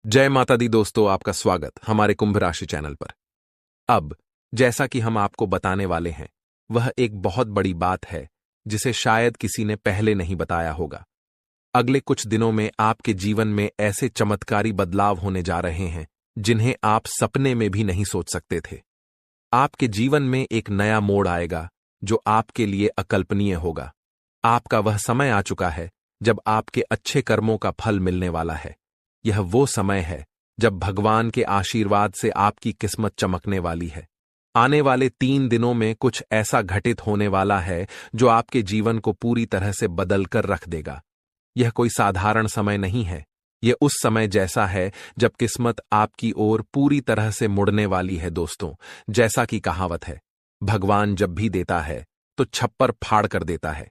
जय माता दी दोस्तों, आपका स्वागत हमारे कुंभ राशि चैनल पर। अब जैसा कि हम आपको बताने वाले हैं, वह एक बहुत बड़ी बात है जिसे शायद किसी ने पहले नहीं बताया होगा। अगले कुछ दिनों में आपके जीवन में ऐसे चमत्कारी बदलाव होने जा रहे हैं जिन्हें आप सपने में भी नहीं सोच सकते थे। आपके जीवन में एक नया मोड़ आएगा जो आपके लिए अकल्पनीय होगा। आपका वह समय आ चुका है जब आपके अच्छे कर्मों का फल मिलने वाला है। यह वो समय है जब भगवान के आशीर्वाद से आपकी किस्मत चमकने वाली है। आने वाले 3 दिनों में कुछ ऐसा घटित होने वाला है जो आपके जीवन को पूरी तरह से बदल कर रख देगा। यह कोई साधारण समय नहीं है। यह उस समय जैसा है जब किस्मत आपकी ओर पूरी तरह से मुड़ने वाली है दोस्तों। जैसा कि कहावत है, भगवान जब भी देता है तो छप्पर फाड़ कर देता है।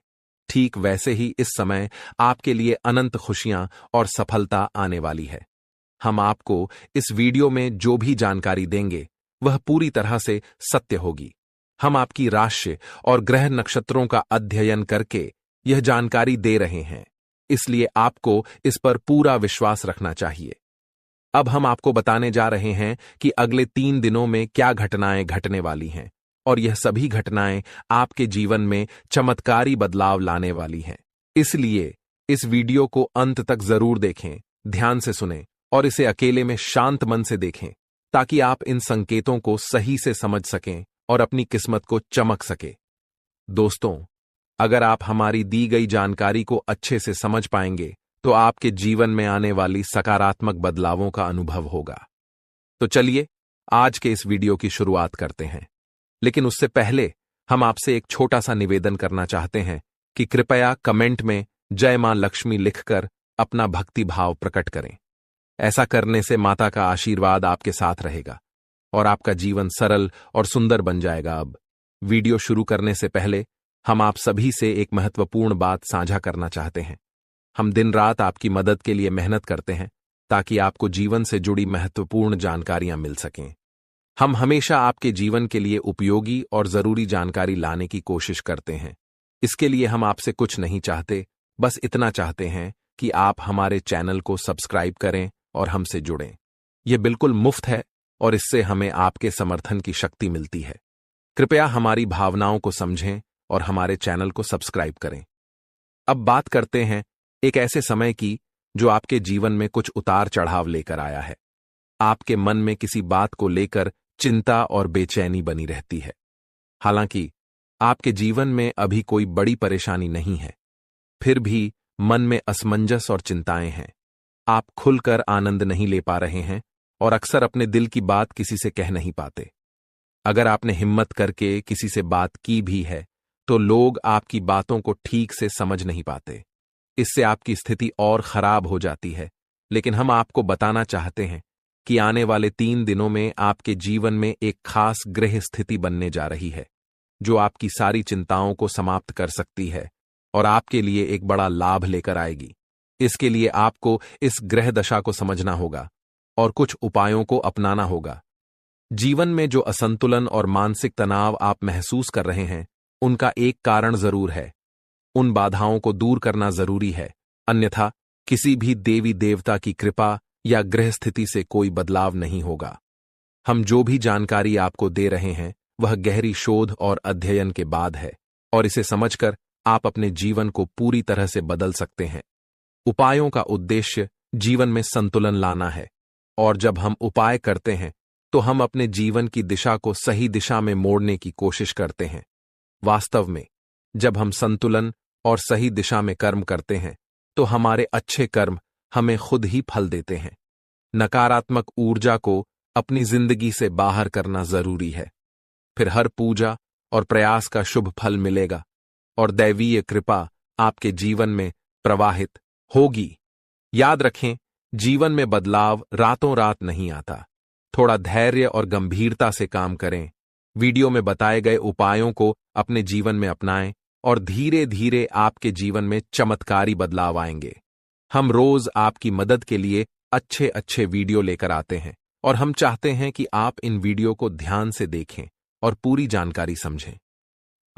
ठीक वैसे ही इस समय आपके लिए अनंत खुशियां और सफलता आने वाली है। हम आपको इस वीडियो में जो भी जानकारी देंगे वह पूरी तरह से सत्य होगी। हम आपकी राशि और ग्रह नक्षत्रों का अध्ययन करके यह जानकारी दे रहे हैं, इसलिए आपको इस पर पूरा विश्वास रखना चाहिए। अब हम आपको बताने जा रहे हैं कि अगले 3 दिनों में क्या घटनाएं घटने वाली हैं, और यह सभी घटनाएं आपके जीवन में चमत्कारी बदलाव लाने वाली हैं। इसलिए इस वीडियो को अंत तक जरूर देखें, ध्यान से सुनें और इसे अकेले में शांत मन से देखें, ताकि आप इन संकेतों को सही से समझ सकें और अपनी किस्मत को चमक सके। दोस्तों, अगर आप हमारी दी गई जानकारी को अच्छे से समझ पाएंगे तो आपके जीवन में आने वाली सकारात्मक बदलावों का अनुभव होगा। तो चलिए आज के इस वीडियो की शुरुआत करते हैं। लेकिन उससे पहले हम आपसे एक छोटा सा निवेदन करना चाहते हैं कि कृपया कमेंट में जय मां लक्ष्मी लिखकर अपना भक्ति भाव प्रकट करें। ऐसा करने से माता का आशीर्वाद आपके साथ रहेगा और आपका जीवन सरल और सुंदर बन जाएगा। अब वीडियो शुरू करने से पहले हम आप सभी से एक महत्वपूर्ण बात साझा करना चाहते हैं। हम दिन रात आपकी मदद के लिए मेहनत करते हैं ताकि आपको जीवन से जुड़ी महत्वपूर्ण जानकारियां मिल सकें। हम हमेशा आपके जीवन के लिए उपयोगी और जरूरी जानकारी लाने की कोशिश करते हैं। इसके लिए हम आपसे कुछ नहीं चाहते, बस इतना चाहते हैं कि आप हमारे चैनल को सब्सक्राइब करें और हमसे जुड़ें। यह बिल्कुल मुफ्त है और इससे हमें आपके समर्थन की शक्ति मिलती है। कृपया हमारी भावनाओं को समझें और हमारे चैनल को सब्सक्राइब करें। अब बात करते हैं एक ऐसे समय की जो आपके जीवन में कुछ उतार चढ़ाव लेकर आया है। आपके मन में किसी बात को लेकर चिंता और बेचैनी बनी रहती है। हालांकि आपके जीवन में अभी कोई बड़ी परेशानी नहीं है, फिर भी मन में असमंजस और चिंताएं हैं। आप खुलकर आनंद नहीं ले पा रहे हैं और अक्सर अपने दिल की बात किसी से कह नहीं पाते। अगर आपने हिम्मत करके किसी से बात की भी है तो लोग आपकी बातों को ठीक से समझ नहीं पाते। इससे आपकी स्थिति और खराब हो जाती है। लेकिन हम आपको बताना चाहते हैं कि आने वाले 3 दिनों में आपके जीवन में एक खास ग्रह स्थिति बनने जा रही है जो आपकी सारी चिंताओं को समाप्त कर सकती है और आपके लिए एक बड़ा लाभ लेकर आएगी। इसके लिए आपको इस ग्रह दशा को समझना होगा और कुछ उपायों को अपनाना होगा। जीवन में जो असंतुलन और मानसिक तनाव आप महसूस कर रहे हैं, उनका एक कारण जरूर है। उन बाधाओं को दूर करना जरूरी है, अन्यथा किसी भी देवी देवता की कृपा या ग्रह स्थिति से कोई बदलाव नहीं होगा। हम जो भी जानकारी आपको दे रहे हैं वह गहरी शोध और अध्ययन के बाद है, और इसे समझकर आप अपने जीवन को पूरी तरह से बदल सकते हैं। उपायों का उद्देश्य जीवन में संतुलन लाना है, और जब हम उपाय करते हैं तो हम अपने जीवन की दिशा को सही दिशा में मोड़ने की कोशिश करते हैं। वास्तव में जब हम संतुलन और सही दिशा में कर्म करते हैं तो हमारे अच्छे कर्म हमें खुद ही फल देते हैं। नकारात्मक ऊर्जा को अपनी जिंदगी से बाहर करना जरूरी है, फिर हर पूजा और प्रयास का शुभ फल मिलेगा और दैवीय कृपा आपके जीवन में प्रवाहित होगी। याद रखें, जीवन में बदलाव रातों रात नहीं आता। थोड़ा धैर्य और गंभीरता से काम करें। वीडियो में बताए गए उपायों को अपने जीवन में अपनाएं और धीरे धीरे आपके जीवन में चमत्कारी बदलाव आएंगे। हम रोज आपकी मदद के लिए अच्छे अच्छे वीडियो लेकर आते हैं और हम चाहते हैं कि आप इन वीडियो को ध्यान से देखें और पूरी जानकारी समझें।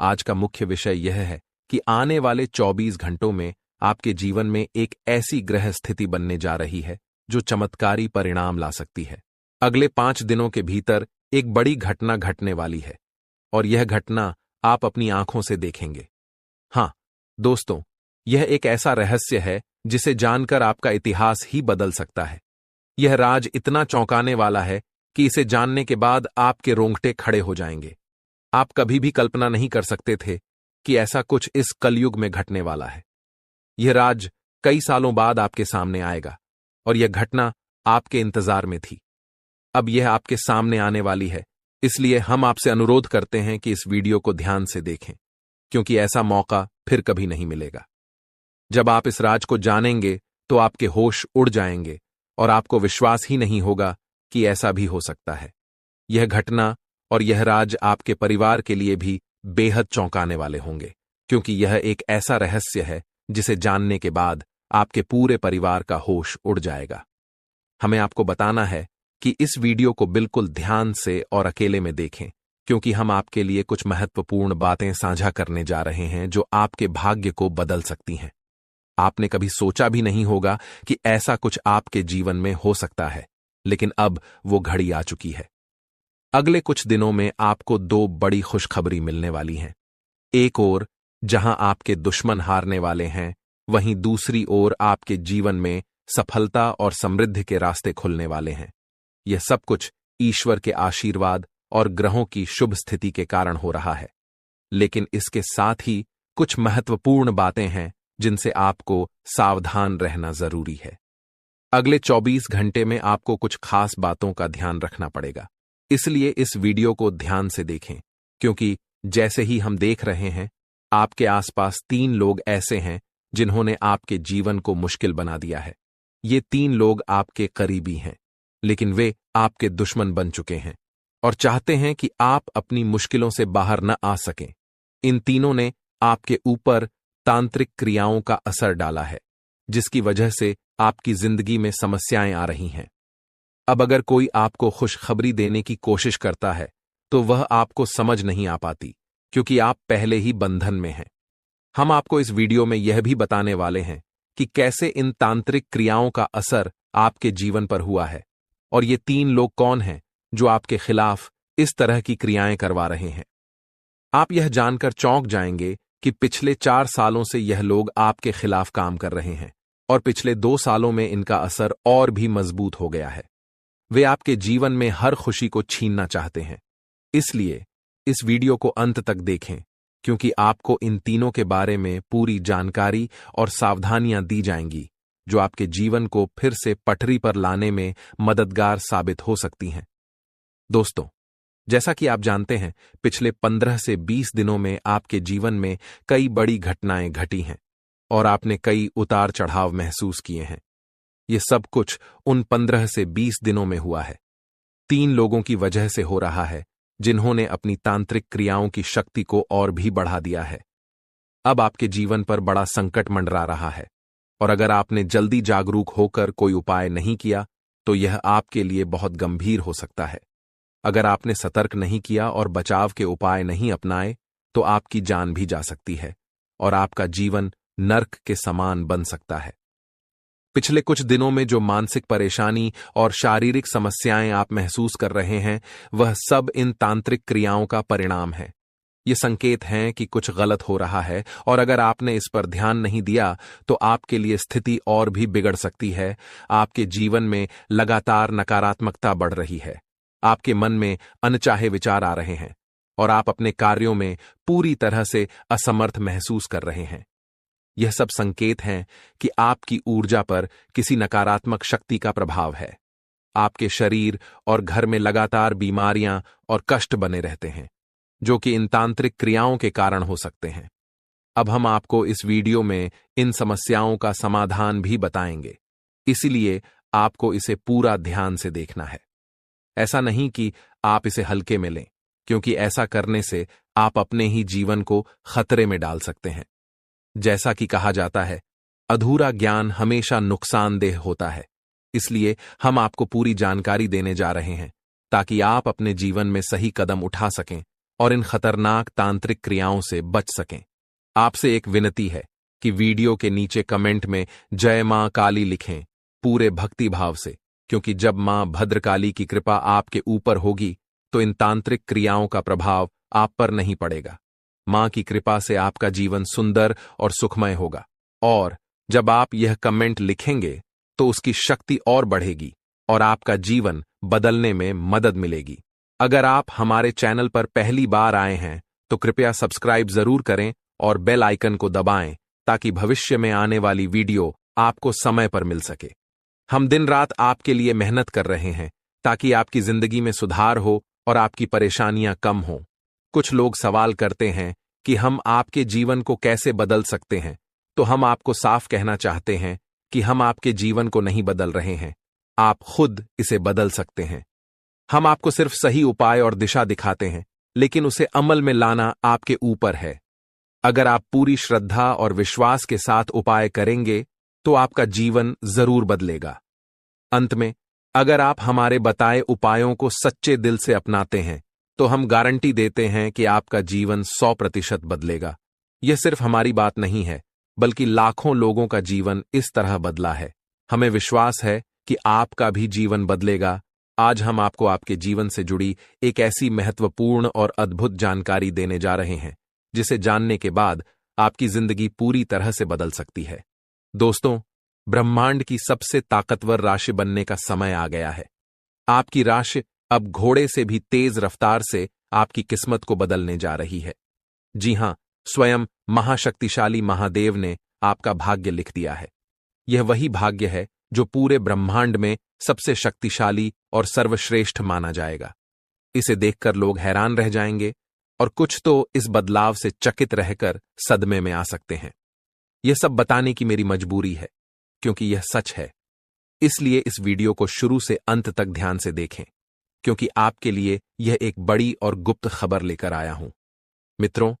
आज का मुख्य विषय यह है कि आने वाले 24 घंटों में आपके जीवन में एक ऐसी ग्रह स्थिति बनने जा रही है जो चमत्कारी परिणाम ला सकती है। अगले 5 दिनों के भीतर एक बड़ी घटना घटने वाली है और यह घटना आप अपनी आंखों से देखेंगे। हाँ दोस्तों, यह एक ऐसा रहस्य है जिसे जानकर आपका इतिहास ही बदल सकता है। यह राज इतना चौंकाने वाला है कि इसे जानने के बाद आपके रोंगटे खड़े हो जाएंगे। आप कभी भी कल्पना नहीं कर सकते थे कि ऐसा कुछ इस कलयुग में घटने वाला है। यह राज कई सालों बाद आपके सामने आएगा और यह घटना आपके इंतजार में थी। अब यह आपके सामने आने वाली है, इसलिए हम आपसे अनुरोध करते हैं कि इस वीडियो को ध्यान से देखें, क्योंकि ऐसा मौका फिर कभी नहीं मिलेगा। जब आप इस राज को जानेंगे तो आपके होश उड़ जाएंगे और आपको विश्वास ही नहीं होगा कि ऐसा भी हो सकता है। यह घटना और यह राज आपके परिवार के लिए भी बेहद चौंकाने वाले होंगे, क्योंकि यह एक ऐसा रहस्य है जिसे जानने के बाद आपके पूरे परिवार का होश उड़ जाएगा। हमें आपको बताना है कि इस वीडियो को बिल्कुल ध्यान से और अकेले में देखें, क्योंकि हम आपके लिए कुछ महत्वपूर्ण बातें साझा करने जा रहे हैं जो आपके भाग्य को बदल सकती हैं। आपने कभी सोचा भी नहीं होगा कि ऐसा कुछ आपके जीवन में हो सकता है, लेकिन अब वो घड़ी आ चुकी है। अगले कुछ दिनों में आपको 2 बड़ी खुशखबरी मिलने वाली हैं। एक ओर जहां आपके दुश्मन हारने वाले हैं, वहीं दूसरी ओर आपके जीवन में सफलता और समृद्धि के रास्ते खुलने वाले हैं। यह सब कुछ ईश्वर के आशीर्वाद और ग्रहों की शुभ स्थिति के कारण हो रहा है, लेकिन इसके साथ ही कुछ महत्वपूर्ण बातें हैं जिनसे आपको सावधान रहना जरूरी है। अगले 24 घंटे में आपको कुछ खास बातों का ध्यान रखना पड़ेगा, इसलिए इस वीडियो को ध्यान से देखें, क्योंकि जैसे ही हम देख रहे हैं, आपके आसपास 3 लोग ऐसे हैं जिन्होंने आपके जीवन को मुश्किल बना दिया है। ये 3 लोग आपके करीबी हैं, लेकिन वे आपके दुश्मन बन चुके हैं और चाहते हैं कि आप अपनी मुश्किलों से बाहर न आ सकें। इन तीनों ने आपके ऊपर तांत्रिक क्रियाओं का असर डाला है, जिसकी वजह से आपकी जिंदगी में समस्याएं आ रही हैं। अब अगर कोई आपको खुशखबरी देने की कोशिश करता है, तो वह आपको समझ नहीं आ पाती, क्योंकि आप पहले ही बंधन में हैं। हम आपको इस वीडियो में यह भी बताने वाले हैं कि कैसे इन तांत्रिक क्रियाओं का असर आपके जीवन पर हुआ है और ये 3 लोग कौन हैं जो आपके खिलाफ इस तरह की क्रियाएं करवा रहे हैं। आप यह जानकर चौंक जाएंगे कि पिछले 4 सालों से यह लोग आपके खिलाफ काम कर रहे हैं और पिछले 2 सालों में इनका असर और भी मजबूत हो गया है। वे आपके जीवन में हर खुशी को छीनना चाहते हैं, इसलिए इस वीडियो को अंत तक देखें, क्योंकि आपको इन तीनों के बारे में पूरी जानकारी और सावधानियां दी जाएंगी जो आपके जीवन को फिर से पटरी पर लाने में मददगार साबित हो सकती हैं। दोस्तों, जैसा कि आप जानते हैं, पिछले 15 से 20 दिनों में आपके जीवन में कई बड़ी घटनाएं घटी हैं और आपने कई उतार चढ़ाव महसूस किए हैं। ये सब कुछ उन 15 से 20 दिनों में हुआ है। 3 लोगों की वजह से हो रहा है, जिन्होंने अपनी तांत्रिक क्रियाओं की शक्ति को और भी बढ़ा दिया है। अब आपके जीवन पर बड़ा संकट मंडरा रहा है और अगर आपने जल्दी जागरूक होकर कोई उपाय नहीं किया, तो यह आपके लिए बहुत गंभीर हो सकता है। अगर आपने सतर्क नहीं किया और बचाव के उपाय नहीं अपनाए, तो आपकी जान भी जा सकती है और आपका जीवन नर्क के समान बन सकता है। पिछले कुछ दिनों में जो मानसिक परेशानी और शारीरिक समस्याएं आप महसूस कर रहे हैं, वह सब इन तांत्रिक क्रियाओं का परिणाम है। ये संकेत हैं कि कुछ गलत हो रहा है और अगर आपने इस पर ध्यान नहीं दिया, तो आपके लिए स्थिति और भी बिगड़ सकती है। आपके जीवन में लगातार नकारात्मकता बढ़ रही है, आपके मन में अनचाहे विचार आ रहे हैं और आप अपने कार्यों में पूरी तरह से असमर्थ महसूस कर रहे हैं। यह सब संकेत हैं कि आपकी ऊर्जा पर किसी नकारात्मक शक्ति का प्रभाव है। आपके शरीर और घर में लगातार बीमारियां और कष्ट बने रहते हैं, जो कि इन तांत्रिक क्रियाओं के कारण हो सकते हैं। अब हम आपको इस वीडियो में इन समस्याओं का समाधान भी बताएंगे, इसलिए आपको इसे पूरा ध्यान से देखना है। ऐसा नहीं कि आप इसे हल्के में लें, क्योंकि ऐसा करने से आप अपने ही जीवन को खतरे में डाल सकते हैं। जैसा कि कहा जाता है, अधूरा ज्ञान हमेशा नुकसानदेह होता है, इसलिए हम आपको पूरी जानकारी देने जा रहे हैं ताकि आप अपने जीवन में सही कदम उठा सकें और इन खतरनाक तांत्रिक क्रियाओं से बच सकें। आपसे एक विनती है कि वीडियो के नीचे कमेंट में जय मां काली लिखें पूरे भक्तिभाव से, क्योंकि जब मां भद्रकाली की कृपा आपके ऊपर होगी तो इन तांत्रिक क्रियाओं का प्रभाव आप पर नहीं पड़ेगा। मां की कृपा से आपका जीवन सुंदर और सुखमय होगा। और जब आप यह कमेंट लिखेंगे तो उसकी शक्ति और बढ़ेगी और आपका जीवन बदलने में मदद मिलेगी। अगर आप हमारे चैनल पर पहली बार आए हैं तो कृपया सब्सक्राइब जरूर करें और बेल आइकन को दबाएं ताकि भविष्य में आने वाली वीडियो आपको समय पर मिल सके। हम दिन रात आपके लिए मेहनत कर रहे हैं ताकि आपकी जिंदगी में सुधार हो और आपकी परेशानियां कम हों। कुछ लोग सवाल करते हैं कि हम आपके जीवन को कैसे बदल सकते हैं, तो हम आपको साफ कहना चाहते हैं कि हम आपके जीवन को नहीं बदल रहे हैं, आप खुद इसे बदल सकते हैं। हम आपको सिर्फ सही उपाय और दिशा दिखाते हैं, लेकिन उसे अमल में लाना आपके ऊपर है। अगर आप पूरी श्रद्धा और विश्वास के साथ उपाय करेंगे तो आपका जीवन जरूर बदलेगा। अंत में, अगर आप हमारे बताए उपायों को सच्चे दिल से अपनाते हैं तो हम गारंटी देते हैं कि आपका जीवन 100% बदलेगा। यह सिर्फ हमारी बात नहीं है, बल्कि लाखों लोगों का जीवन इस तरह बदला है। हमें विश्वास है कि आपका भी जीवन बदलेगा। आज हम आपको आपके जीवन से जुड़ी एक ऐसी महत्वपूर्ण और अद्भुत जानकारी देने जा रहे हैं जिसे जानने के बाद आपकी जिंदगी पूरी तरह से बदल सकती है। दोस्तों, ब्रह्मांड की सबसे ताकतवर राशि बनने का समय आ गया है। आपकी राशि अब घोड़े से भी तेज रफ्तार से आपकी किस्मत को बदलने जा रही है। जी हां, स्वयं महाशक्तिशाली महादेव ने आपका भाग्य लिख दिया है। यह वही भाग्य है जो पूरे ब्रह्मांड में सबसे शक्तिशाली और सर्वश्रेष्ठ माना जाएगा। इसे देखकर लोग हैरान रह जाएंगे और कुछ तो इस बदलाव से चकित रहकर सदमे में आ सकते हैं। यह सब बताने की मेरी मजबूरी है, क्योंकि यह सच है। इसलिए इस वीडियो को शुरू से अंत तक ध्यान से देखें, क्योंकि आपके लिए यह एक बड़ी और गुप्त खबर लेकर आया हूं। मित्रों,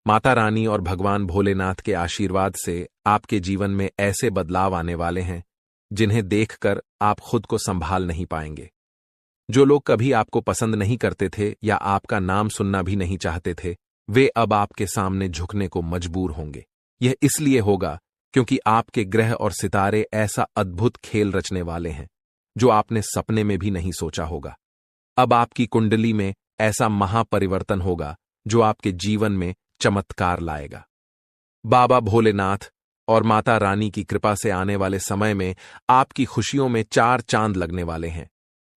माता रानी और भगवान भोलेनाथ के आशीर्वाद से आपके जीवन में ऐसे बदलाव आने वाले हैं जिन्हें देखकर आप खुद को संभाल नहीं पाएंगे। जो लोग कभी आपको पसंद नहीं करते थे या आपका नाम सुनना भी नहीं चाहते थे, वे अब आपके सामने झुकने को मजबूर होंगे। यह इसलिए होगा क्योंकि आपके ग्रह और सितारे ऐसा अद्भुत खेल रचने वाले हैं जो आपने सपने में भी नहीं सोचा होगा। अब आपकी कुंडली में ऐसा महापरिवर्तन होगा जो आपके जीवन में चमत्कार लाएगा। बाबा भोलेनाथ और माता रानी की कृपा से आने वाले समय में आपकी खुशियों में 4 चांद लगने वाले हैं।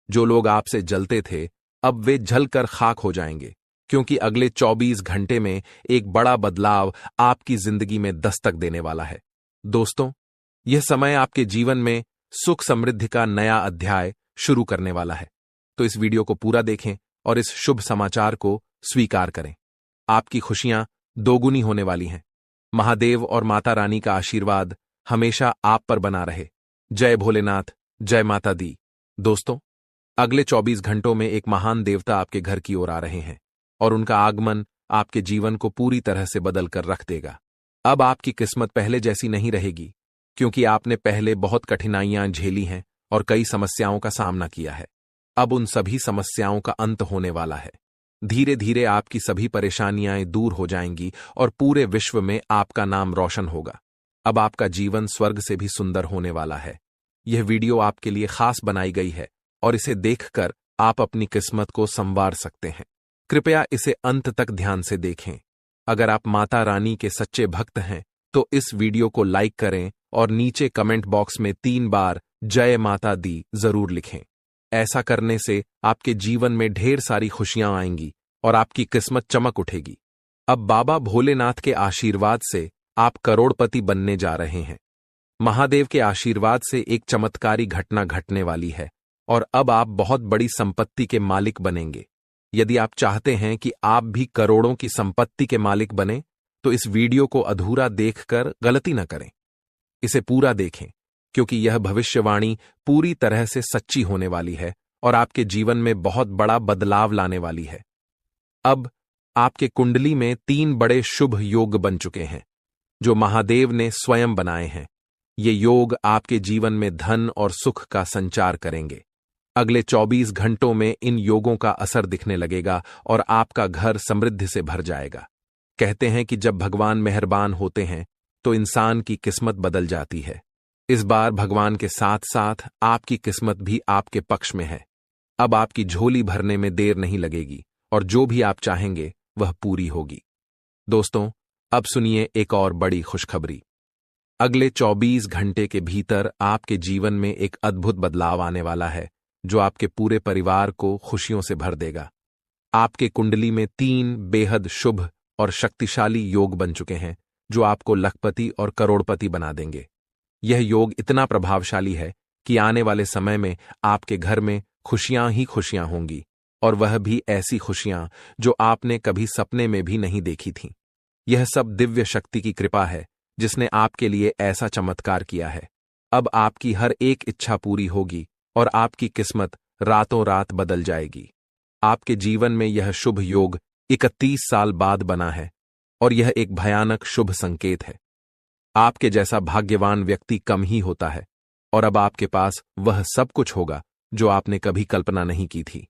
जो लोग आपसे जलते थे, अब वे जलकर खाक हो जाएंगे, क्योंकि अगले 24 घंटे में एक बड़ा बदलाव आपकी जिंदगी में दस्तक देने वाला है। दोस्तों, यह समय आपके जीवन में सुख समृद्धि का नया अध्याय शुरू करने वाला है। तो इस वीडियो को पूरा देखें और इस शुभ समाचार को स्वीकार करें। आपकी खुशियां दोगुनी होने वाली हैं। महादेव और माता रानी का आशीर्वाद हमेशा आप पर बना रहे। जय भोलेनाथ, जय माता दी। दोस्तों, अगले 24 घंटों में एक महान देवता आपके घर की ओर आ रहे हैं और उनका आगमन आपके जीवन को पूरी तरह से बदल कर रख देगा। अब आपकी किस्मत पहले जैसी नहीं रहेगी, क्योंकि आपने पहले बहुत कठिनाइयां झेली हैं और कई समस्याओं का सामना किया है। अब उन सभी समस्याओं का अंत होने वाला है। धीरे धीरे आपकी सभी परेशानियां दूर हो जाएंगी और पूरे विश्व में आपका नाम रोशन होगा। अब आपका जीवन स्वर्ग से भी सुंदर होने वाला है। यह वीडियो आपके लिए खास बनाई गई है और इसे देखकर आप अपनी किस्मत को संवार सकते हैं। कृपया इसे अंत तक ध्यान से देखें। अगर आप माता रानी के सच्चे भक्त हैं तो इस वीडियो को लाइक करें और नीचे कमेंट बॉक्स में 3 बार जय माता दी जरूर लिखें। ऐसा करने से आपके जीवन में ढेर सारी खुशियां आएंगी और आपकी किस्मत चमक उठेगी। अब बाबा भोलेनाथ के आशीर्वाद से आप करोड़पति बनने जा रहे हैं। महादेव के आशीर्वाद से एक चमत्कारी घटना घटने वाली है और अब आप बहुत बड़ी संपत्ति के मालिक बनेंगे। यदि आप चाहते हैं कि आप भी करोड़ों की संपत्ति के मालिक बने, तो इस वीडियो को अधूरा देखकर गलती न करें। इसे पूरा देखें, क्योंकि यह भविष्यवाणी पूरी तरह से सच्ची होने वाली है और आपके जीवन में बहुत बड़ा बदलाव लाने वाली है। अब आपके कुंडली में 3 बड़े शुभ योग बन चुके हैं, जो महादेव ने स्वयं बनाए हैं। ये योग आपके जीवन में धन और सुख का संचार करेंगे। अगले 24 घंटों में इन योगों का असर दिखने लगेगा और आपका घर समृद्धि से भर जाएगा। कहते हैं कि जब भगवान मेहरबान होते हैं तो इंसान की किस्मत बदल जाती है। इस बार भगवान के साथ साथ आपकी किस्मत भी आपके पक्ष में है। अब आपकी झोली भरने में देर नहीं लगेगी और जो भी आप चाहेंगे वह पूरी होगी। दोस्तों, अब सुनिए एक और बड़ी खुशखबरी। अगले 24 घंटे के भीतर आपके जीवन में एक अद्भुत बदलाव आने वाला है जो आपके पूरे परिवार को खुशियों से भर देगा। आपके कुंडली में 3 बेहद शुभ और शक्तिशाली योग बन चुके हैं जो आपको लखपति और करोड़पति बना देंगे। यह योग इतना प्रभावशाली है कि आने वाले समय में आपके घर में खुशियां ही खुशियां होंगी, और वह भी ऐसी खुशियां जो आपने कभी सपने में भी नहीं देखी थीं। यह सब दिव्य शक्ति की कृपा है जिसने आपके लिए ऐसा चमत्कार किया है। अब आपकी हर एक इच्छा पूरी होगी और आपकी किस्मत रातों रात बदल जाएगी। आपके जीवन में यह शुभ योग 31 साल बाद बना है और यह एक भयानक शुभ संकेत है। आपके जैसा भाग्यवान व्यक्ति कम ही होता है और अब आपके पास वह सब कुछ होगा जो आपने कभी कल्पना नहीं की थी।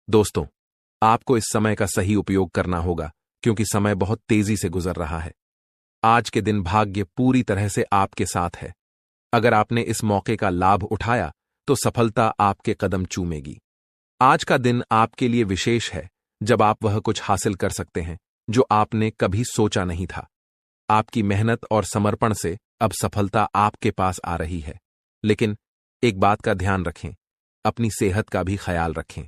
दोस्तों, आपको इस समय का सही उपयोग करना होगा क्योंकि समय बहुत तेजी से गुजर रहा है। आज के दिन भाग्य पूरी तरह से आपके साथ है। अगर आपने इस मौके का लाभ उठाया तो सफलता आपके कदम चूमेगी। आज का दिन आपके लिए विशेष है जब आप वह कुछ हासिल कर सकते हैं जो आपने कभी सोचा नहीं था। आपकी मेहनत और समर्पण से अब सफलता आपके पास आ रही है। लेकिन एक बात का ध्यान रखें, अपनी सेहत का भी ख्याल रखें।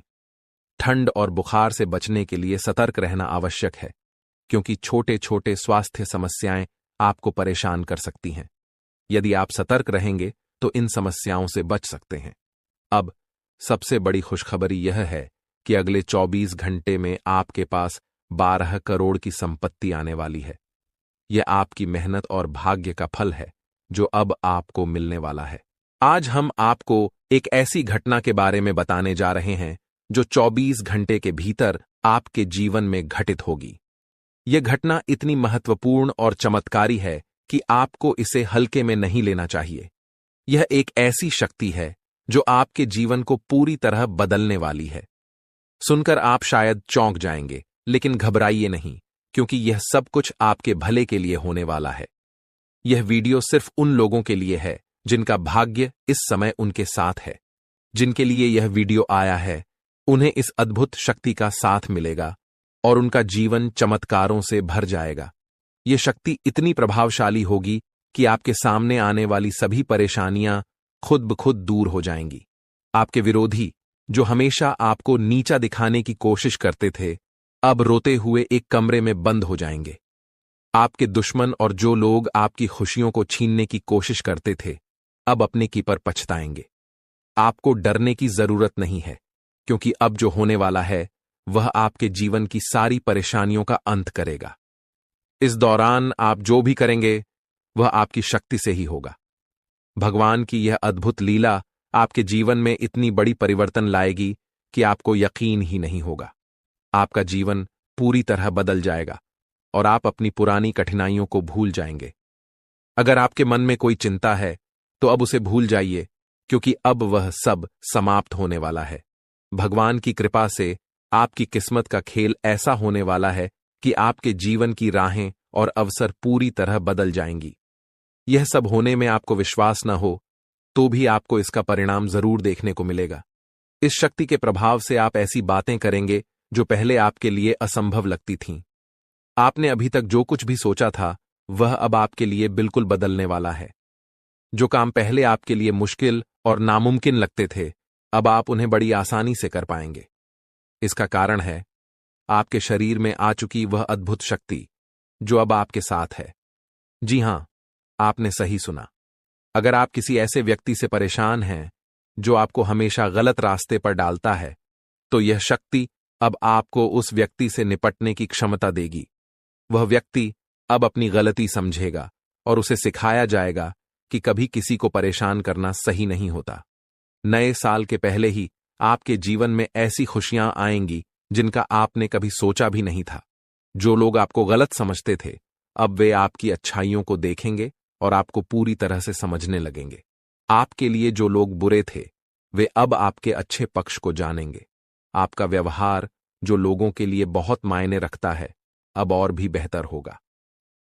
ठंड और बुखार से बचने के लिए सतर्क रहना आवश्यक है क्योंकि छोटे छोटे स्वास्थ्य समस्याएं आपको परेशान कर सकती हैं। यदि आप सतर्क रहेंगे तो इन समस्याओं से बच सकते हैं। अब सबसे बड़ी खुशखबरी यह है कि अगले 24 घंटे में आपके पास 12 करोड़ की संपत्ति आने वाली है। यह आपकी मेहनत और भाग्य का फल है जो अब आपको मिलने वाला है। आज हम आपको एक ऐसी घटना के बारे में बताने जा रहे हैं जो 24 घंटे के भीतर आपके जीवन में घटित होगी। यह घटना इतनी महत्वपूर्ण और चमत्कारी है कि आपको इसे हल्के में नहीं लेना चाहिए। यह एक ऐसी शक्ति है जो आपके जीवन को पूरी तरह बदलने वाली है। सुनकर आप शायद चौंक जाएंगे, लेकिन घबराइए नहीं क्योंकि यह सब कुछ आपके भले के लिए होने वाला है। यह वीडियो सिर्फ उन लोगों के लिए है जिनका भाग्य इस समय उनके साथ है। जिनके लिए यह वीडियो आया है उन्हें इस अद्भुत शक्ति का साथ मिलेगा और उनका जीवन चमत्कारों से भर जाएगा। यह शक्ति इतनी प्रभावशाली होगी कि आपके सामने आने वाली सभी परेशानियां खुद ब खुद दूर हो जाएंगी। आपके विरोधी जो हमेशा आपको नीचा दिखाने की कोशिश करते थे, अब रोते हुए एक कमरे में बंद हो जाएंगे। आपके दुश्मन और जो लोग आपकी खुशियों को छीनने की कोशिश करते थे, अब अपने की पर पछताएंगे। आपको डरने की जरूरत नहीं है क्योंकि अब जो होने वाला है वह आपके जीवन की सारी परेशानियों का अंत करेगा। इस दौरान आप जो भी करेंगे वह आपकी शक्ति से ही होगा। भगवान की यह अद्भुत लीला आपके जीवन में इतनी बड़ी परिवर्तन लाएगी कि आपको यकीन ही नहीं होगा। आपका जीवन पूरी तरह बदल जाएगा और आप अपनी पुरानी कठिनाइयों को भूल जाएंगे। अगर आपके मन में कोई चिंता है तो अब उसे भूल जाइए क्योंकि अब वह सब समाप्त होने वाला है। भगवान की कृपा से आपकी किस्मत का खेल ऐसा होने वाला है कि आपके जीवन की राहें और अवसर पूरी तरह बदल जाएंगी। यह सब होने में आपको विश्वास न हो तो भी आपको इसका परिणाम जरूर देखने को मिलेगा। इस शक्ति के प्रभाव से आप ऐसी बातें करेंगे जो पहले आपके लिए असंभव लगती थीं। आपने अभी तक जो कुछ भी सोचा था वह अब आपके लिए बिल्कुल बदलने वाला है। जो काम पहले आपके लिए मुश्किल और नामुमकिन लगते थे, अब आप उन्हें बड़ी आसानी से कर पाएंगे। इसका कारण है आपके शरीर में आ चुकी वह अद्भुत शक्ति जो अब आपके साथ है। जी हां, आपने सही सुना। अगर आप किसी ऐसे व्यक्ति से परेशान हैं जो आपको हमेशा गलत रास्ते पर डालता है, तो यह शक्ति अब आपको उस व्यक्ति से निपटने की क्षमता देगी। वह व्यक्ति अब अपनी गलती समझेगा और उसे सिखाया जाएगा कि कभी किसी को परेशान करना सही नहीं होता। नए साल के पहले ही आपके जीवन में ऐसी खुशियां आएंगी जिनका आपने कभी सोचा भी नहीं था। जो लोग आपको गलत समझते थे, अब वे आपकी अच्छाइयों को देखेंगे और आपको पूरी तरह से समझने लगेंगे। आपके लिए जो लोग बुरे थे, वे अब आपके अच्छे पक्ष को जानेंगे। आपका व्यवहार जो लोगों के लिए बहुत मायने रखता है, अब और भी बेहतर होगा।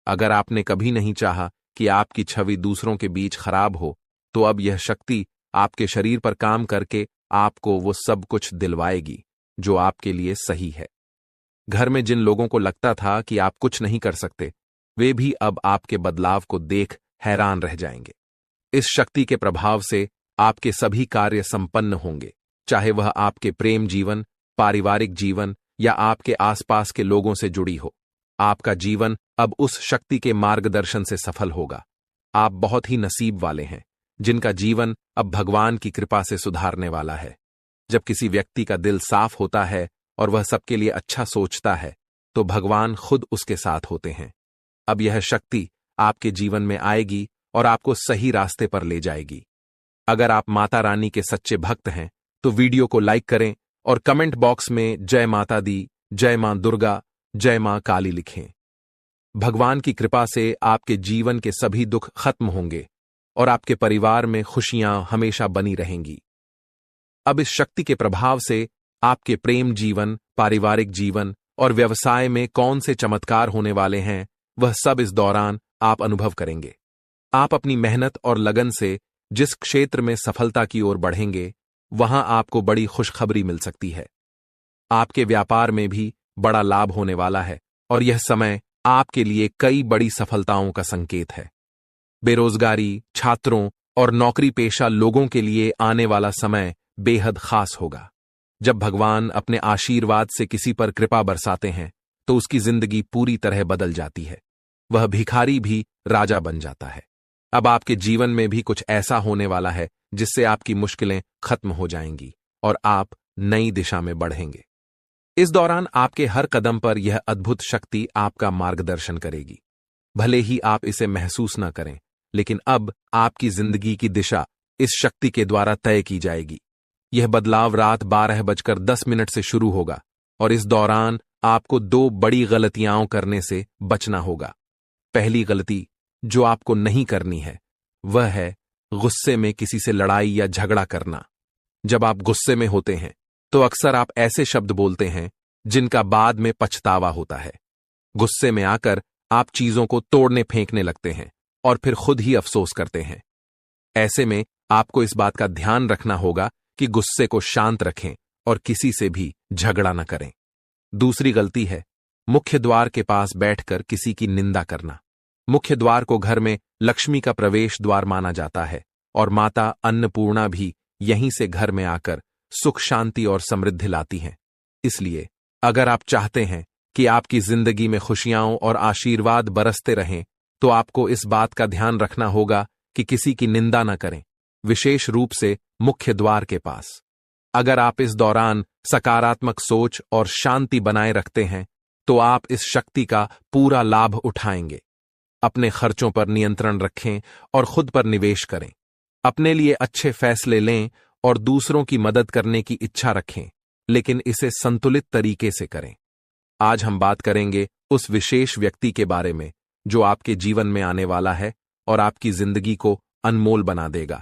अगर आपने कभी नहीं चाहा कि आपकी छवि दूसरों के बीच खराब हो, तो अब यह शक्ति आपके शरीर पर काम करके आपको वो सब कुछ दिलवाएगी जो आपके लिए सही है। घर में जिन लोगों को लगता था कि आप कुछ नहीं कर सकते, वे भी अब आपके बदलाव को देख हैरान रह जाएंगे। इस शक्ति के प्रभाव से आपके सभी कार्य संपन्न होंगे, चाहे वह आपके प्रेम जीवन, पारिवारिक जीवन या आपके आसपास के लोगों से जुड़ी हो। आपका जीवन अब उस शक्ति के मार्गदर्शन से सफल होगा। आप बहुत ही नसीब वाले हैं जिनका जीवन अब भगवान की कृपा से सुधारने वाला है। जब किसी व्यक्ति का दिल साफ होता है और वह सबके लिए अच्छा सोचता है, तो भगवान खुद उसके साथ होते हैं। अब यह शक्ति आपके जीवन में आएगी और आपको सही रास्ते पर ले जाएगी। अगर आप माता रानी के सच्चे भक्त हैं, तो वीडियो को लाइक करें और कमेंट बॉक्स में जय माता दी, जय मां दुर्गा, जय मां काली लिखें। भगवान की कृपा से आपके जीवन के सभी दुख खत्म होंगे और आपके परिवार में खुशियां हमेशा बनी रहेंगी। अब इस शक्ति के प्रभाव से आपके प्रेम जीवन, पारिवारिक जीवन और व्यवसाय में कौन से चमत्कार होने वाले हैं, वह सब इस दौरान आप अनुभव करेंगे। आप अपनी मेहनत और लगन से जिस क्षेत्र में सफलता की ओर बढ़ेंगे, वहां आपको बड़ी खुशखबरी मिल सकती है। आपके व्यापार में भी बड़ा लाभ होने वाला है और यह समय आपके लिए कई बड़ी सफलताओं का संकेत है। बेरोजगारी, छात्रों और नौकरी पेशा लोगों के लिए आने वाला समय बेहद खास होगा। जब भगवान अपने आशीर्वाद से किसी पर कृपा बरसाते हैं, तो उसकी जिंदगी पूरी तरह बदल जाती है। वह भिखारी भी राजा बन जाता है। अब आपके जीवन में भी कुछ ऐसा होने वाला है जिससे आपकी मुश्किलें खत्म हो जाएंगी और आप नई दिशा में बढ़ेंगे। इस दौरान आपके हर कदम पर यह अद्भुत शक्ति आपका मार्गदर्शन करेगी। भले ही आप इसे महसूस न करें, लेकिन अब आपकी जिंदगी की दिशा इस शक्ति के द्वारा तय की जाएगी। यह बदलाव रात 12:10 से शुरू होगा और इस दौरान आपको 2 बड़ी गलतियां करने से बचना होगा। पहली गलती जो आपको नहीं करनी है, वह है गुस्से में किसी से लड़ाई या झगड़ा करना। जब आप गुस्से में होते हैं, तो अक्सर आप ऐसे शब्द बोलते हैं जिनका बाद में पछतावा होता है। गुस्से में आकर आप चीजों को तोड़ने फेंकने लगते हैं और फिर खुद ही अफसोस करते हैं। ऐसे में आपको इस बात का ध्यान रखना होगा कि गुस्से को शांत रखें और किसी से भी झगड़ा न करें। दूसरी गलती है मुख्य द्वार के पास बैठकर किसी की निंदा करना। मुख्य द्वार को घर में लक्ष्मी का प्रवेश द्वार माना जाता है और माता अन्नपूर्णा भी यहीं से घर में आकर सुख, शांति और समृद्धि लाती हैं। इसलिए अगर आप चाहते हैं कि आपकी जिंदगी में खुशियां और आशीर्वाद बरसते रहें, तो आपको इस बात का ध्यान रखना होगा कि किसी की निंदा न करें, विशेष रूप से मुख्य द्वार के पास। अगर आप इस दौरान सकारात्मक सोच और शांति बनाए रखते हैं, तो आप इस शक्ति का पूरा लाभ उठाएंगे। अपने खर्चों पर नियंत्रण रखें और खुद पर निवेश करें। अपने लिए अच्छे फैसले लें और दूसरों की मदद करने की इच्छा रखें, लेकिन इसे संतुलित तरीके से करें। आज हम बात करेंगे उस विशेष व्यक्ति के बारे में जो आपके जीवन में आने वाला है और आपकी जिंदगी को अनमोल बना देगा।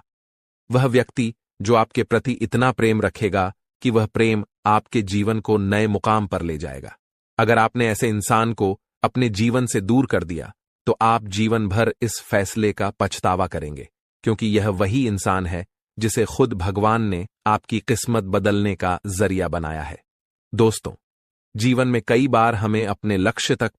वह व्यक्ति जो आपके प्रति इतना प्रेम रखेगा कि वह प्रेम आपके जीवन को नए मुकाम पर ले जाएगा। अगर आपने ऐसे इंसान को अपने जीवन से दूर कर दिया, तो आप जीवन भर इस फैसले का पछतावा करेंगे, क्योंकि यह वही इंसान है जिसे खुद भगवान ने आपकी किस्मत बदलने का जरिया बनाया है। दोस्तों, जीवन में कई बार हमें अपने लक्ष्य तक